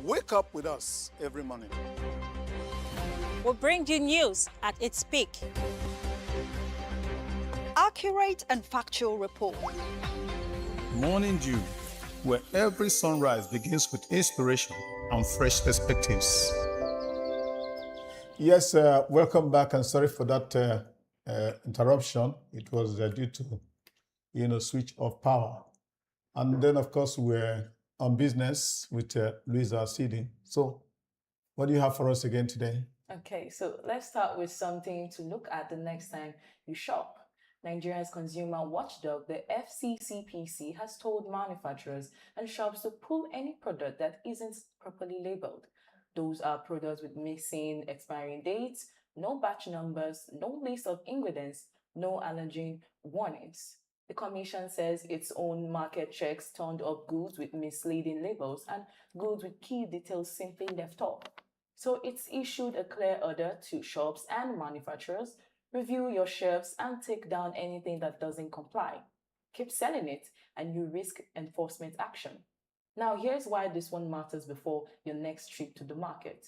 Wake up with us every morning. We'll bring you news at its peak. Accurate and factual report. Morning Dew, where every sunrise begins with inspiration and fresh perspectives. Yes, welcome back, and sorry for that interruption. It was due to, switch of power. And then, of course, we're on business with Louisa Sidi. So what do you have for us again today? Okay, so let's start with something to look at the next time you shop. Nigeria's consumer watchdog, the FCCPC, has told manufacturers and shops to pull any product that isn't properly labeled. Those are products with missing expiring dates, no batch numbers, no list of ingredients, no allergen warnings. The Commission says its own market checks turned up goods with misleading labels and goods with key details simply left off. So it's issued a clear order to shops and manufacturers: review your shelves and take down anything that doesn't comply. Keep selling it and you risk enforcement action. Now here's why this one matters before your next trip to the market.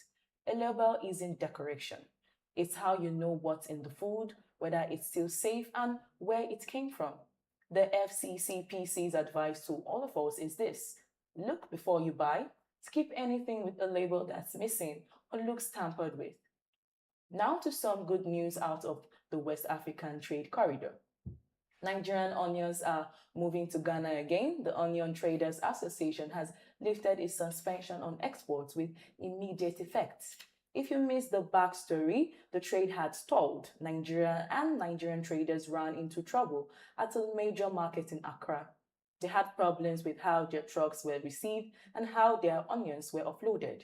A label isn't decoration. It's how you know what's in the food, whether it's still safe, and where it came from. The FCCPC's advice to all of us is this: look before you buy, skip anything with a label that's missing or looks tampered with. Now to some good news out of the West African Trade Corridor. Nigerian onions are moving to Ghana again. The Onion Traders Association has lifted its suspension on exports with immediate effect. If you missed the backstory, the trade had stalled. Nigeria and Nigerian traders ran into trouble at a major market in Accra. They had problems with how their trucks were received and how their onions were offloaded.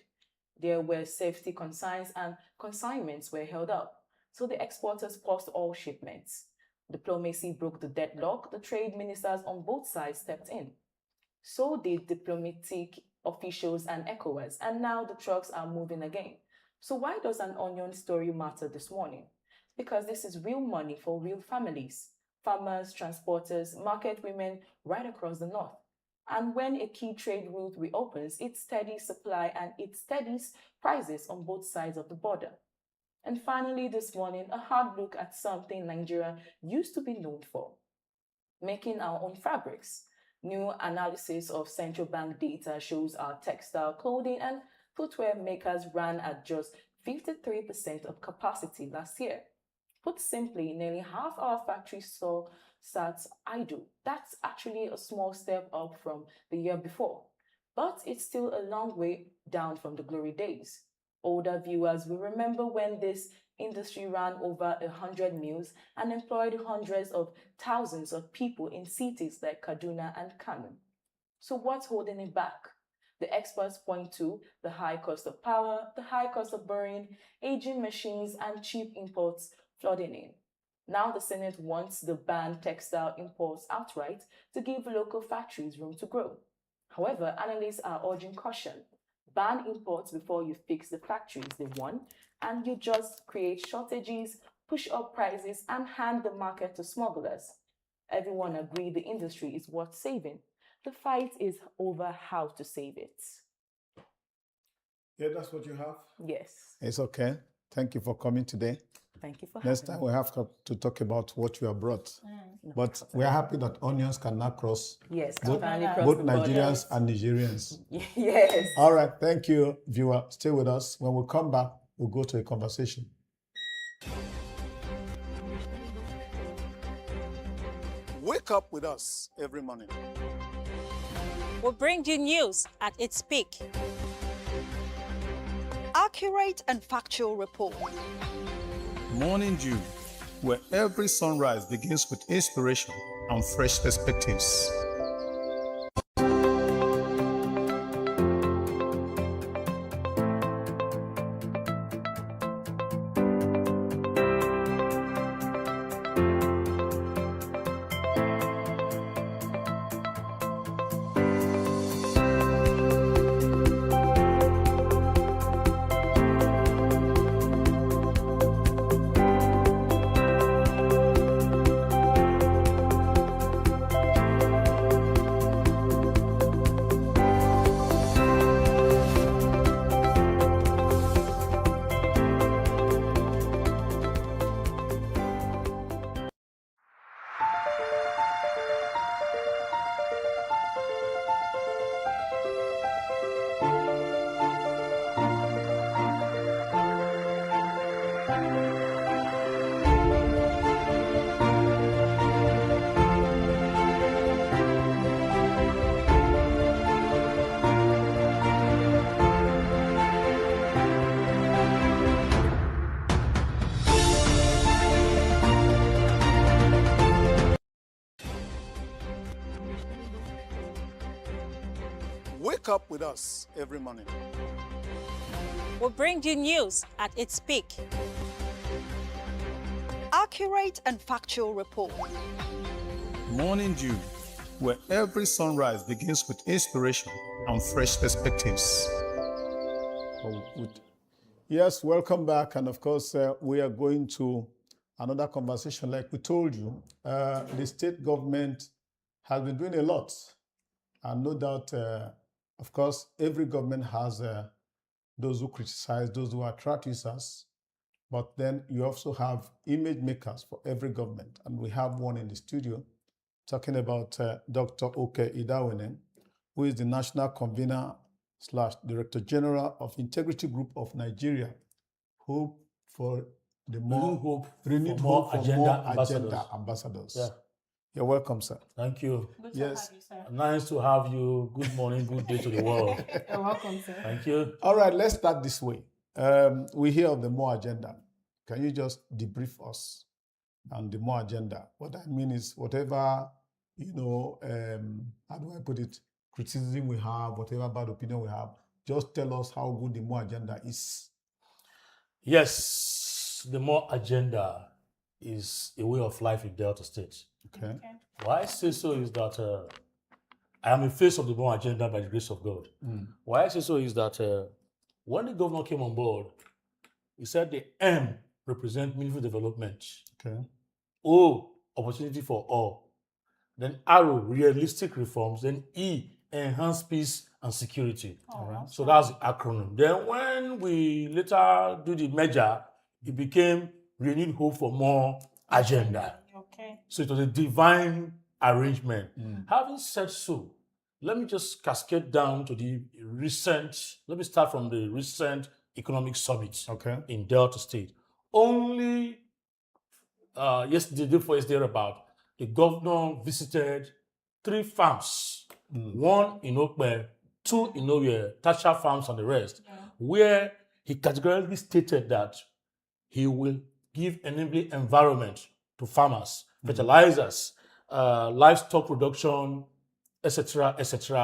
There were safety concerns and consignments were held up, so the exporters paused all shipments. Diplomacy broke the deadlock. The trade ministers on both sides stepped in. So did diplomatic officials and ECOWAS, and now the trucks are moving again. So why does an onion story matter this morning? Because this is real money for real families, farmers, transporters, market women right across the north. And when a key trade route reopens, it steadies supply and it steadies prices on both sides of the border. And finally this morning, a hard look at something Nigeria used to be known for: making our own fabrics. New analysis of central bank data shows our textile, clothing, and footwear makers ran at just 53% of capacity last year. Put simply, nearly half our factories sat idle. That's actually a small step up from the year before, but it's still a long way down from the glory days. Older viewers will remember when this industry ran over 100 mills and employed hundreds of thousands of people in cities like Kaduna and Kano. So what's holding it back? The experts point to the high cost of power, the high cost of borrowing, aging machines, and cheap imports flooding in. Now the Senate wants to ban textile imports outright to give local factories room to grow. However, analysts are urging caution. Ban imports before you fix the factories they want, and you just create shortages, push up prices, and hand the market to smugglers. Everyone agrees the industry is worth saving. The fight is over how to save it. Yeah, that's what you have? Yes. It's okay. Thank you for coming today. Thank you for Next having time me. we have to talk about what you have brought. But we are happy that onions can now cross Yes, both, cross both the Nigerians borders. and Nigerians. Yes. All right, thank you, viewer. Stay with us. When we come back, we'll go to a conversation. Wake up with us every morning. We'll bring you news at its peak. Accurate and factual report. Morning Dew, where every sunrise begins with inspiration and fresh perspectives. Wake up with us every morning. We bring you news at its peak. Accurate and factual report. Morning Dew, where every sunrise begins with inspiration and fresh perspectives. Yes, welcome back. And of course, we are going to another conversation. Like we told you, the state government has been doing a lot. And no doubt, of course, every government has those who criticize, those who attract users. But then you also have image makers for every government. And we have one in the studio talking about Dr. Oke Idawene, who is the National Convener / Director General of Integrity Group of Nigeria, Hope for the Renewed Hope for More Agenda Ambassadors. Yeah. You're welcome, sir. Thank you. Good to Yes. have you, sir. Nice to have you. Good morning, good day to the world. You're welcome, sir. Thank you. All right, let's start this way. We hear of the More Agenda. Can you just debrief us on the More Agenda? What I mean is whatever, how do I put it, criticism we have, whatever bad opinion we have, just tell us how good the More Agenda is. Yes, the More Agenda is a way of life in Delta State. Okay. Why I say so is that I am a face of the More Agenda by the grace of God. Why I say so is that when the governor came on board, he said the M represent meaningful development. Okay. O, opportunity for all. Then R, realistic reforms. Then E, enhanced peace and security. So that's the acronym. Then when we later do the merger, it became Renewed Hope for More Agenda. Okay. So it was a divine arrangement. Having said so, let me just cascade down to the recent, let me start from the recent economic summit in Delta State. Only yesterday, day before yesterday, about the governor visited 3 farms, one in Okpe, 2 in Oye, Tasha farms and the rest, where he categorically stated that he will give enabling environment to farmers, fertilizers, livestock production, etc.,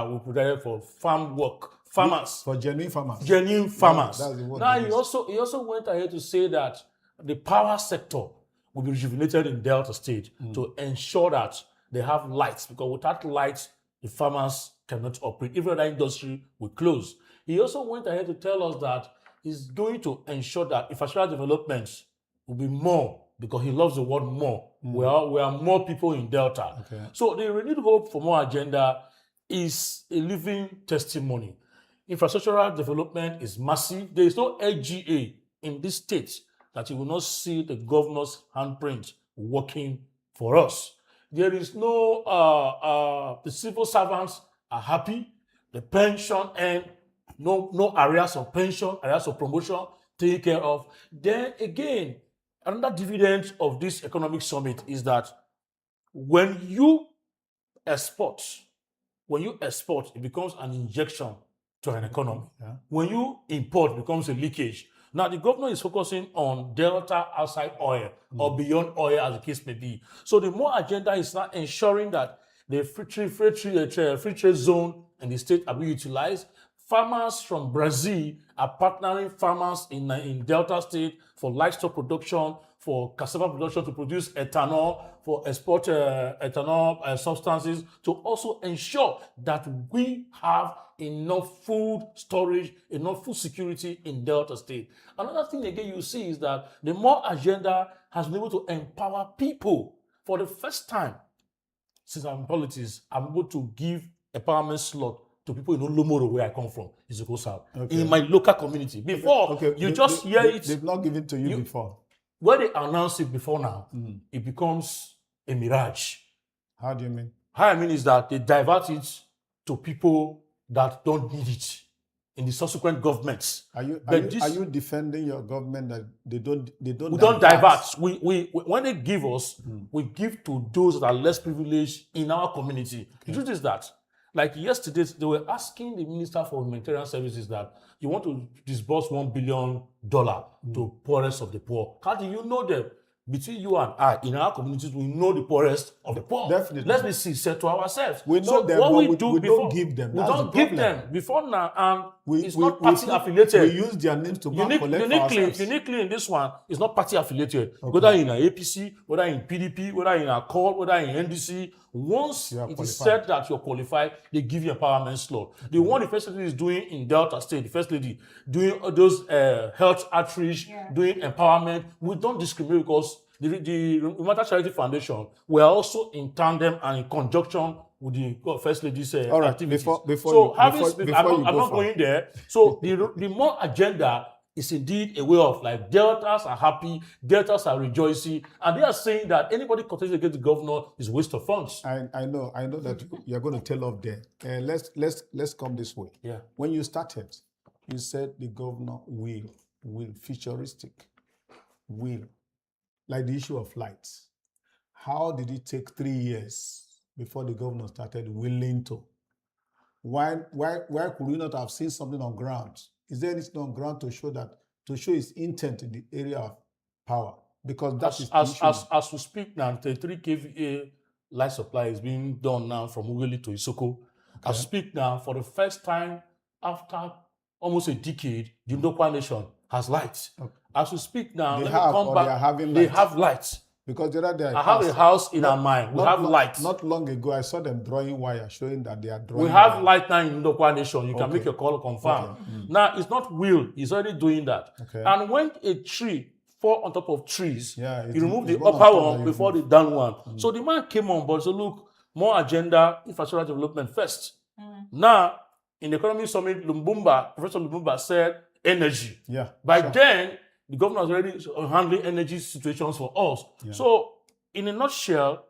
will be provided for farm work, farmers. For genuine farmers. Genuine farmers. That's the word Now, they he use. also went ahead to say that the power sector will be rejuvenated in Delta State to ensure that they have lights, because without lights, the farmers cannot operate. Even that industry will close. He also went ahead to tell us that he's going to ensure that infrastructural developments will be more, because he loves the word more. We are more people in Delta. Okay. So the Renewed Hope for More Agenda is a living testimony. Infrastructural development is massive. There is no LGA in this state that you will not see the governor's handprint working for us. There is no, the civil servants are happy. The pension and no areas of pension, areas of promotion taken care of. Then again, another dividend of this economic summit is that when you export, it becomes an injection to an economy. Yeah. When you import, it becomes a leakage. Now, the governor is focusing on Delta outside oil or beyond oil, as the case may be. So the More Agenda is now ensuring that the free trade zone in the state are being utilized. Farmers from Brazil are partnering farmers in Delta State for livestock production, for cassava production to produce ethanol, for export ethanol substances, to also ensure that we have enough food storage, enough food security in Delta State. Another thing again you see is that the More Agenda has been able to empower people. For the first time since I'm in politics, I'm able to give empowerment slot to people in Olomoro, where I come from, Izoko South, in my local community. Before, hear it. They've not given to you before. When they announce it before now, it becomes a mirage. How do you mean? How I mean is that they divert it to people that don't need it in the subsequent governments. Are you defending your government that they don't We don't divert. We when they give us, we give to those that are less privileged in our community. The truth is that, like yesterday, they were asking the Minister for Humanitarian Services that you want to disburse $1 billion to poorest of the poor. How do you know them? between you and I, in our communities, we know the poorest of the poor. Definitely. Let's be sincere to ourselves. We know so them, what but we we do don't before, give them. We That's don't the give problem. them before now, and it's We not party put- affiliated. We use their names to go and collect for ourselves. Uniquely in this one, it's not party affiliated. Whether in an APC, whether in PDP, whether in a CORD, whether in NDC, once You are it is qualified. said that you're qualified, they give you empowerment slot. The one the first lady is doing in Delta State, the first lady doing those health outreach, doing empowerment, we don't discriminate because the Humanitarian Charity Foundation, we are also in tandem and in conjunction with the First Lady's All right, activities. before So you- having before- speak, before you I'm go not far. going there. So the more agenda is indeed a way of like Deltas are happy, Deltas are rejoicing, and they are saying that anybody contesting against the governor is a waste of funds. I know that you're going to tell off there. Let's come this way. Yeah. When you started, you said the governor will futuristic, will, like the issue of lights. How did it take 3 years before the governor started willing to? Why could we not have seen something on ground? Is there anything on ground to show his intent in the area of power? Because that is the issue. As we speak now, the 3 kVA light supply is being done now from Ughelli to Isoko. As we speak now, for the first time after almost a decade, the Ndokwa nation has lights. Okay. As we speak now, They let me have, come or back. they are having They lights? have lights. Because the other day I have a house in our mind. We have long, lights. Not long ago, I saw them drawing wire, showing that they are drawing. We have wire. light now in Ndokwa nation. You can Okay. make your call confirm. Okay. Now, it's not will. He's already doing that. Okay. And when a tree fall on top of trees, Yeah, you remove the it's one on upper top one that you before the remove. down one. So the man came on board. So look, more agenda, infrastructure development first. Now, in the economy summit, Professor Lumumba said energy. Yeah. By sure. then, the governor was already handling energy situations for us. Yeah. So, in a nutshell,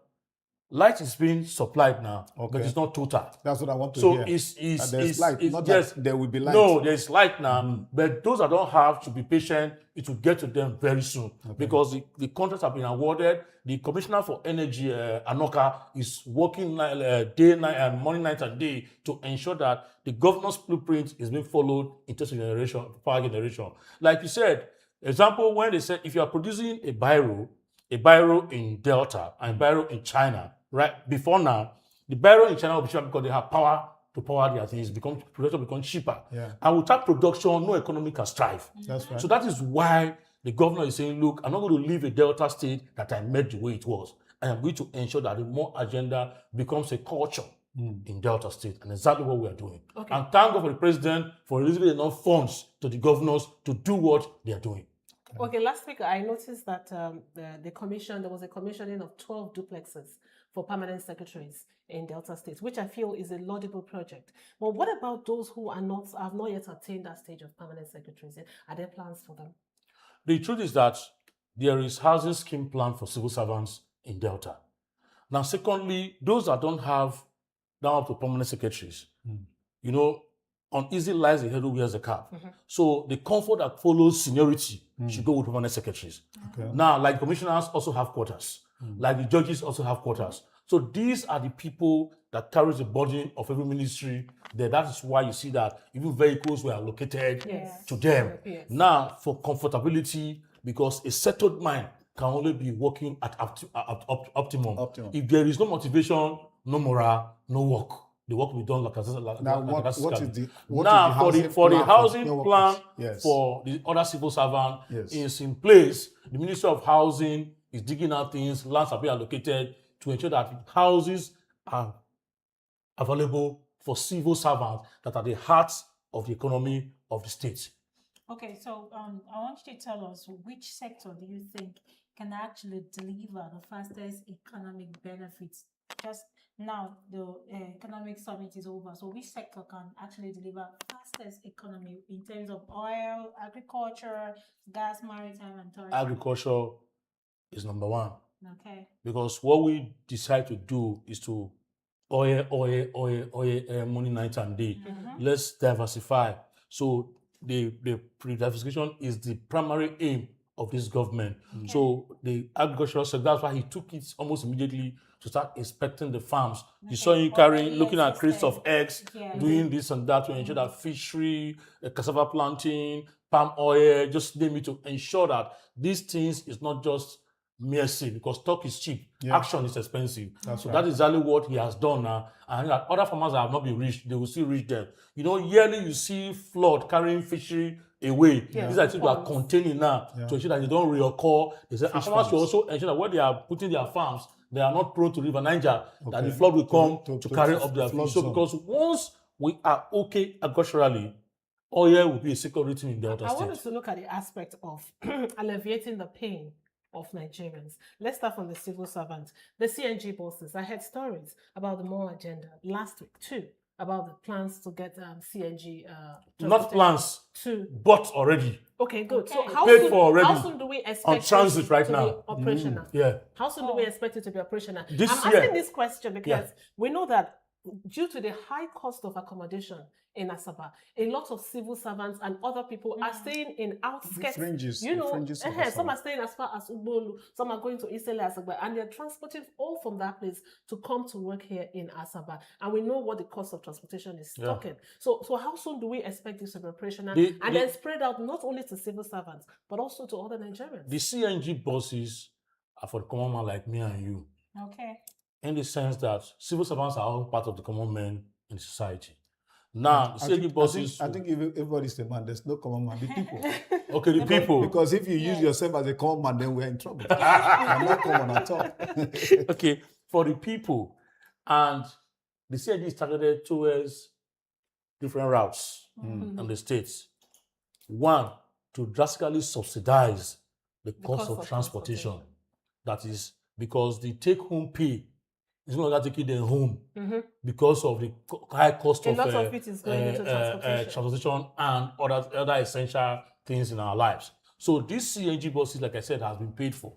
light is being supplied now, but Okay. it's not total. That's what I want to So hear. There's light, not yes, that there will be light. No, there's light now, but those that don't have to be patient. It will get to them very soon because the contracts have been awarded. The Commissioner for Energy, Anoka, is working day, night, and morning, night, and day to ensure that the governor's blueprint is being followed in terms of generation, power generation. Like you said, example when they said if you are producing a biro in Delta and a biro in China, right? Before now, the biro in China will be cheaper because they have power to power their things, production becomes cheaper. Yeah. And without production, no economy can strive. That's right. So that is why the governor is saying, look, I'm not going to leave a Delta state that I made the way it was. I am going to ensure that the more agenda becomes a culture in Delta State, and exactly what we are doing. Okay. And thank God for the president for releasing enough funds to the governors to do what they are doing. Okay, last week I noticed that there was a commissioning of 12 duplexes for permanent secretaries in Delta State, which I feel is a laudable project. But what about those who have not yet attained that stage of permanent secretaries? Are there plans for them? The truth is that there is housing scheme plan for civil servants in Delta. Now, secondly, those that don't have down up to permanent secretaries, uneasy lies the head who wears the cap. So the comfort that follows seniority should go with permanent secretaries. Okay. Now, like commissioners also have quotas, like the judges also have quotas. So these are the people that carries the burden of every ministry. That is why you see that even vehicles were allocated to them. Yes. Now, for comfortability, because a settled mind can only be working at optimum. If there is no motivation, no morale, no work. The work will be done like Now, what is the housing new plan workers? Yes. for the other civil servant Yes. is in place. The Ministry of Housing is digging out things, lands are being allocated to ensure that houses are available for civil servants that are the heart of the economy of the state. Okay, so I want you to tell us which sector do you think can actually deliver the fastest economic benefits? Just now, the economic summit is over, so which sector can actually deliver fastest economy in terms of oil, agriculture, gas, maritime, and tourism? Agriculture is number one. Okay. Because what we decide to do is to oil, morning, night, and day. Let's diversify. So the diversification is the primary aim of this government. So the agricultural sector, that's why he took it almost immediately to start inspecting the farms. You saw him looking at crates of eggs, doing this and that to ensure that fishery, cassava planting, palm oil, just name it, to ensure that these things is not just mercy because talk is cheap, Yeah. action is expensive. That's So right. that is exactly what he has done now. And that other farmers that have not been reached, they will still reach them. You know, yearly you see flood carrying fishery away. Yeah. These are things we are Ponds. containing now Yeah. to ensure that they don't reoccur. They say, and Fish farmers should farms. also ensure that when they are putting their farms, they are not prone to River Niger, that Okay. the flood will come to carry to up their flood fish. So zone. because once we are okay agriculturally, oil will be a security in Delta I State. wanted to look at the aspect of alleviating the pain of Nigerians. Let's start from the civil servants. The CNG bosses. I heard stories about the more agenda last week too, about the plans to get CNG. Not plans, to. but already. Okay, good. So Okay. how Paid soon, for already how soon do we expect on transit it right to now. be operational? Yeah. How soon do we expect it to be operational? This I'm year. asking this question because we know that due to the high cost of accommodation in Asaba, a lot of civil servants and other people are staying in outskirts. fringes, You the know, fringes of some Asaba. are staying as far as Ubolu, some are going to Isele Asaba, and they're transporting all from that place to come to work here in Asaba. And we know what the cost of transportation is Yeah. talking. So how soon do we expect this to be operational The- then spread out not only to civil servants but also to other Nigerians? The CNG buses are for the common man like me and you, Okay. in the sense that civil servants are all part of the common men in society. Now, the CNG buses. I think if everybody's a man, there's no common man. The people. Okay, the people. Because if you use yourself as a common man, then we're in trouble. I'm not common at all. Okay, for the people. And the CNG is targeted towards different routes in the states. One, to drastically subsidize the cost of transportation. That is because the take-home pay is no longer taking them home because of the high cost A of lot of it is going into transportation and other essential things in our lives. So these CNG buses, like I said, has been paid for.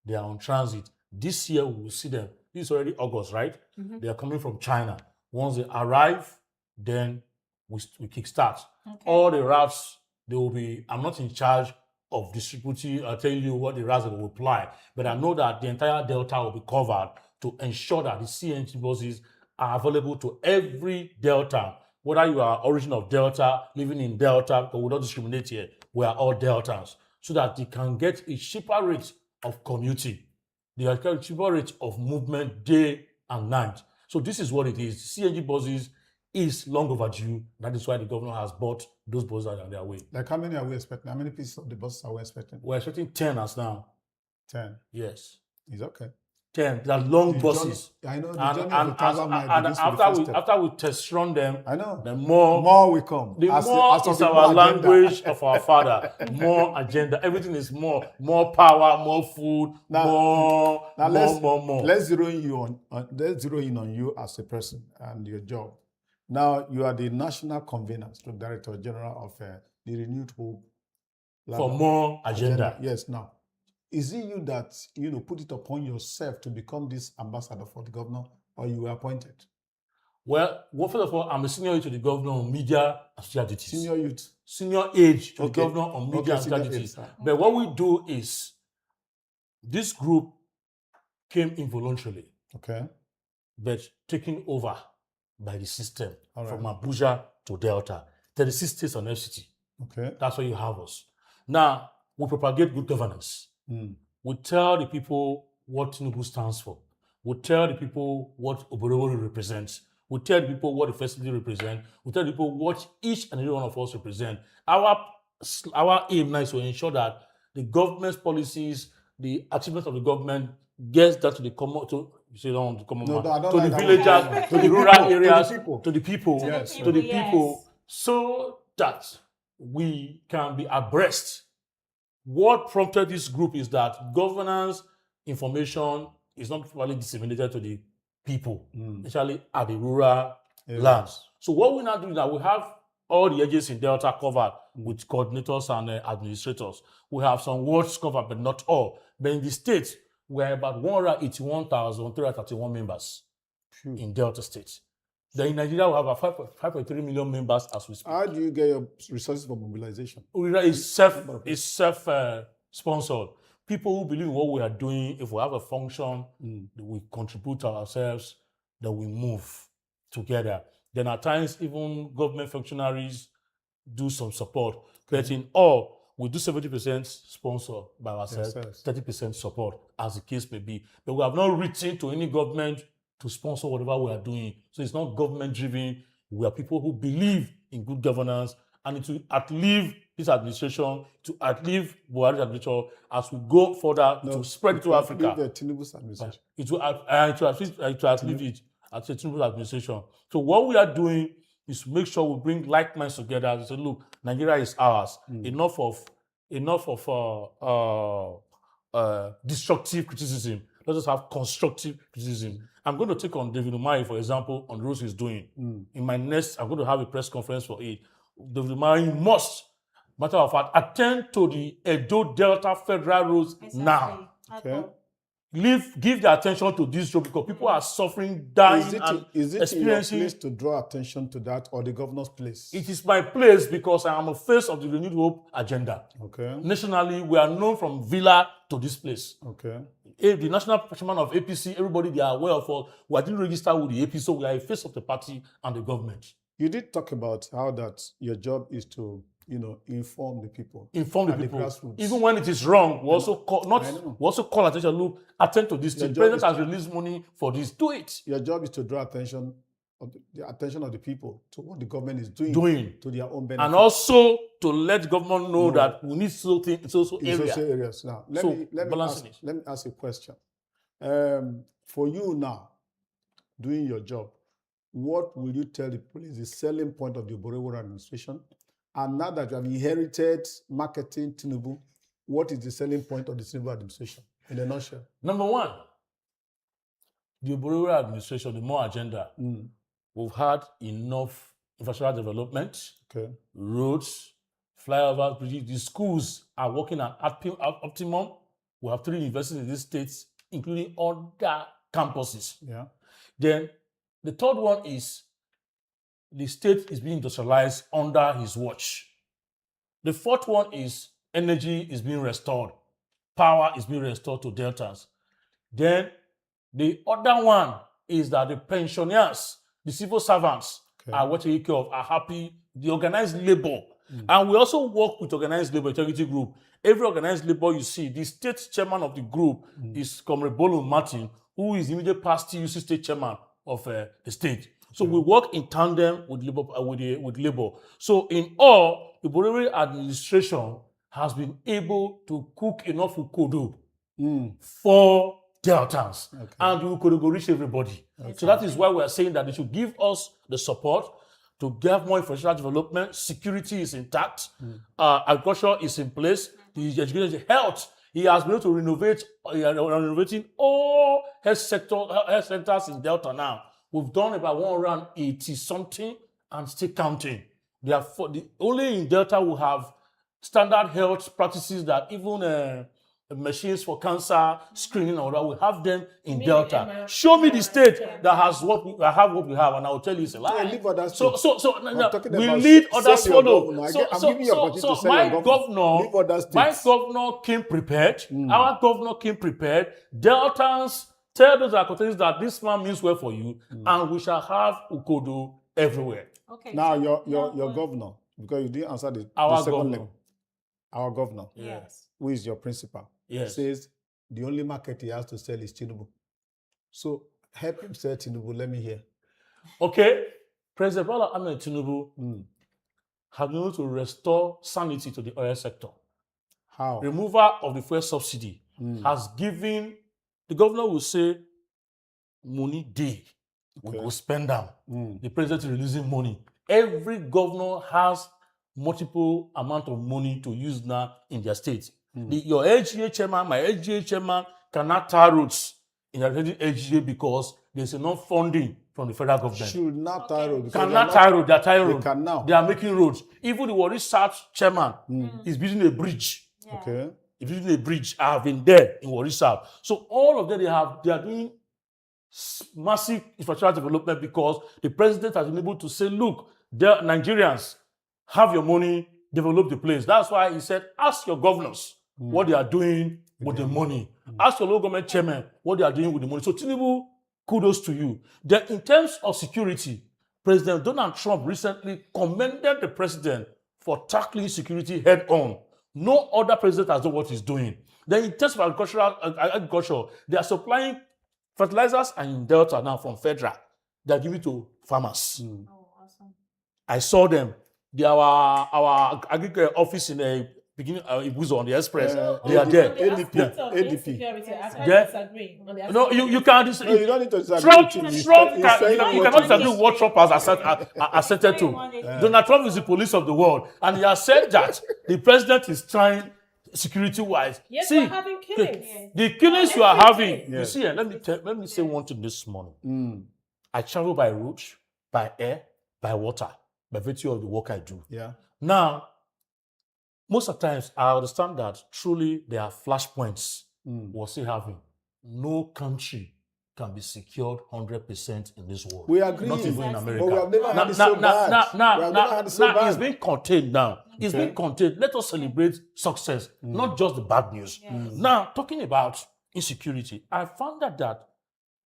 They are on transit. This year we will see them. This is already August, right? They are coming from China. Once they arrive, then we kickstart. All the routes, they will be, I'm not in charge of distributing, I'll tell you what the routes they will apply, but I know that the entire Delta will be covered to ensure that the CNG buses are available to every Delta, whether you are origin of Delta, living in Delta, but we don't discriminate here. We are all Deltans, so that they can get a cheaper rate of commuting. They get a cheaper rate of movement day and night. So this is what it is. CNG buses is long overdue. That is why the governor has bought those buses on their way. Like how many are we expecting? How many pieces of the buses are we expecting? We're expecting 10 as now. 10. Yes. It's okay. 10. They are long The buses. journey- I know the And, journey and, of 1,000 miles and begins with the first step. after we test run them, I know. the more More will come. the As more as of is the our more agenda. language of our father. More agenda. Everything is more power, more food, more. Let's zero in on you as a person and your job. Now you are the national convener, stroke director general of the Renewed Hope. For more agenda. Yes. Now, is it you that put it upon yourself to become this ambassador for the governor, or you were appointed? Well, first of all, I'm a senior aide to the governor on media and social duties. Senior youth. Senior aide to Okay. the governor on media and social senior duties. aide. But what we do is, this group came involuntarily, Okay. but taken over by the system All right. from Abuja to Delta. 36 states on FCT. Okay. That's where you have us. Now, we propagate good governance. We tell the people what Tinubu stands for. We tell the people what Oborowori represents. We tell the people what the facility represents. We tell the people what each and every one of us represent. Our aim now is to ensure that the government's policies, the achievements of the government gets that to the common, to the villagers, to the rural areas, to the people, Yes. to the Yes. people, so that we can be abreast. What prompted this group is that governance information is not properly disseminated to the people, especially at the rural lands. So what we now do is that we have all the edges in Delta covered with coordinators and administrators. We have some wards covered, but not all. But in the state, we're about 181,331 members in Delta State. Then in Nigeria, we have about 5.3 million members as we speak. How do you get your resources for mobilization? It's self-sponsored. People who believe in what we are doing, if we have a function, we contribute to ourselves, then we move together. Then at times, even government functionaries do some support. But in all, we do 70% sponsor by ourselves, Yes. 30% support, as the case may be. But we have not written to any government to sponsor whatever we are doing. So it's not government driven. We are people who believe in good governance, and it will outlive this administration, to outlive Buhari's administration as we go further to spread it to Africa. The Tinubu's administration. It will outlive it at the Tinubu administration. So what we are doing is to make sure we bring like minds together and say, look, Nigeria is ours. Enough of destructive criticism. Let us have constructive criticism. I'm going to take on David Umahi, for example, on the roads he's doing. In my next, I'm going to have a press conference for it. David Umahi must, matter of fact, attend to the Edo Delta Federal Roads now. Okay. Give the attention to this job because people are suffering, dying, and Is it in your experiencing. place to draw attention to that, or the governor's place? It is my place because I am a face of the Renewed Hope agenda. Okay. Nationally, we are known from Villa to this place. Okay. The national chairman of APC, everybody, they are aware of us. We are didn't register with the APC, so we are a face of the party and the government. You did talk about how that your job is to, inform the people. Inform the and people. grassroots. Even when it is wrong, we also call attention. Look, attend to this thing. job President is has released money for this. Do it. Your job is to draw attention of the attention of the people to what the government is doing to their own benefit. And also to let the government know that we need something in social in area. social areas. Now, let me ask a question. For you now, doing your job, what will you tell the police the selling point of the Borewora administration? And now that you have inherited marketing Tinubu, what is the selling point of the Tinubu administration in a nutshell? Number one, the Borewora administration, the more agenda. We've had enough infrastructure development, roads, flyovers, bridges. The schools are working at optimum. We have 3 universities in these states, including other campuses. Yeah. Then the third one is the state is being industrialized under his watch. The fourth one is energy is being restored. Power is being restored to deltas. Then the other one is that the pensioners, the civil servants are what taken care of, are happy, the organized labor. And we also work with organized labor integrity group. Every organized labor you see, the state chairman of the group is Comrade Bolu Martin, who is immediate past TUC state chairman of the state. So we work in tandem with labor. So in all, the Borewora administration has been able to cook enough ukodo for Deltans. And the ukodo will reach everybody. So that is why we are saying that they should give us the support to get more infrastructure development. Security is intact. Agriculture is in place. The education, health. He has been able to renovating all health centers in Delta now. We've done about 180 something and still counting. Only in Delta we have standard health practices that even machines for cancer screening or that we have them in Delta. Show me the state that has what we have, and I will tell you it's a lie. We need others follow. So my governor came prepared. Our governor came prepared. Deltans, tell those constituents that this man means well for you, and we shall have ukodo everywhere. Okay. Now your governor, because you didn't answer the second governor. leg. Our governor, Yes. who is your principal, says the only market he has to sell is Tinubu. So help him sell Tinubu. Let me hear. Okay, President Bola Ahmed Tinubu has been able to restore sanity to the oil sector. How? Removal of the fuel subsidy has given. The governor will say, money day, we go spend them. The president is releasing money. Every governor has multiple amount of money to use now in their state. Your LGA chairman, my LGA chairman cannot tie roads in the LGA because there's enough funding from the federal government. Should not tie road. Cannot tie road, they are tying road. They can now. They are making roads. Even the Warri South chairman is building a bridge. Okay. If you do a bridge, I have been there in Warri South. So all of them, they are doing massive infrastructure development because the president has been able to say, look, Nigerians, have your money, develop the place. That's why he said, ask your governors what they are doing with the money. Ask your local government chairman what they are doing with the money. So Tinubu, kudos to you. Then in terms of security, President Donald Trump recently commended the president for tackling security head on. No other president has done what he's doing. Then in terms of agriculture, they are supplying fertilizers and in Delta now from Federal. They are giving to farmers. Oh, awesome. I saw them. They are our agriculture office in a beginning on the express. They are there. ADP. Yeah. No, you can't disagree. No, you don't need to disagree. Trump with him. you He's saying cannot what disagree with what Trump has asserted to. Donald Trump is the police of the world, and he has said that the president is trying security-wise. Yes, See, we're having killings. the killings you are having. Yes. You see, let me say one thing this morning. I travel by road, by air, by water, by virtue of the work I do. Yeah. Now, most of the times, I understand that truly there are flashpoints we're still having. No country can be secured 100% in this world. We agree. Not even in America. But we have never had it so bad. We have never had it so Now, it's bad. being contained now. It's Okay. being contained. Let us celebrate success, not just the bad news. Now, talking about insecurity, I found out that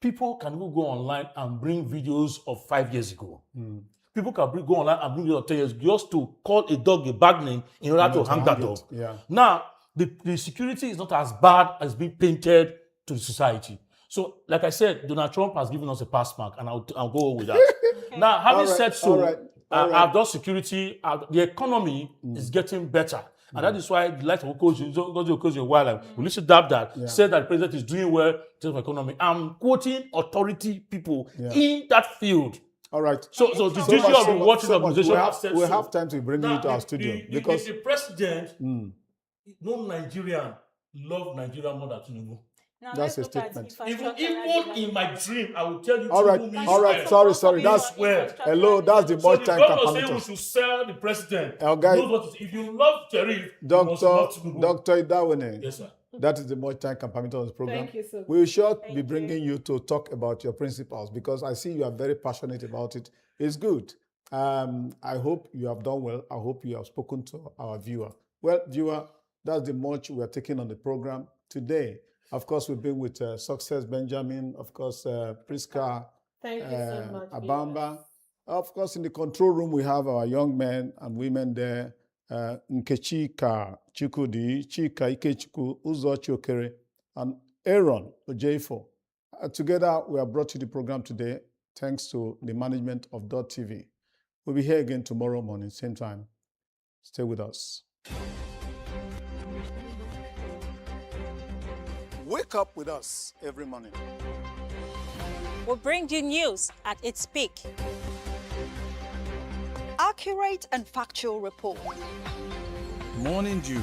people can even go online and bring videos of 5 years ago. People can go online and bring videos of 10 years just to call a dog a bad name in order to hang that dog. Yeah. Now, the security is not as bad as being painted to the society. So, like I said, Donald Trump has given us a pass mark, and I'll go with that. Now, having said so, all right. I've done security, the economy is getting better. And that is why the light of Okoji while we listen to that said that the president is doing well in terms of economy. I'm quoting authority people in that field. All right. So the duty of the watching organization has said we so. have time to bring you to our studio because the president, no Nigerian love Nigeria more than Tinubu. Now That's let's a look at statement. infrastructure Even in my dream, I will tell you. all right, Tinubu means all right. well. Sorry. That's where. hello. That's the So much the time governor saying we campaign. should sell the president. Our guy- knows what is, if you love Terry, you must love Tinubu. Dr. Idawene. Yes, sir. That is the much time campaign on this program. Thank you, sir. We will sure be bringing you to talk about your principles because I see you are very passionate about it. It's good. I hope you have done well. I hope you have spoken to our viewer. Well, viewer, that's the much we are taking on the program today. Of course, we've been with Success Benjamin, of course, Priska, Thank you so much. Abamba. Of course, in the control room, we have our young men and women there. Nkechika Chukudi, Chika Ikechukwu, Uzo Chiokere, and Aaron Ojefo. Together, we have brought you the program today, thanks to the management of Dott TV. We'll be here again tomorrow morning, same time. Stay with us. Wake up with us every morning. We bring you news at its peak. Accurate and factual report. Morning Dew,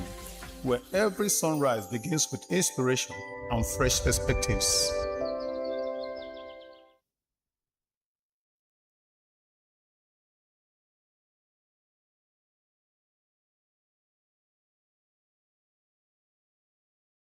where every sunrise begins with inspiration and fresh perspectives.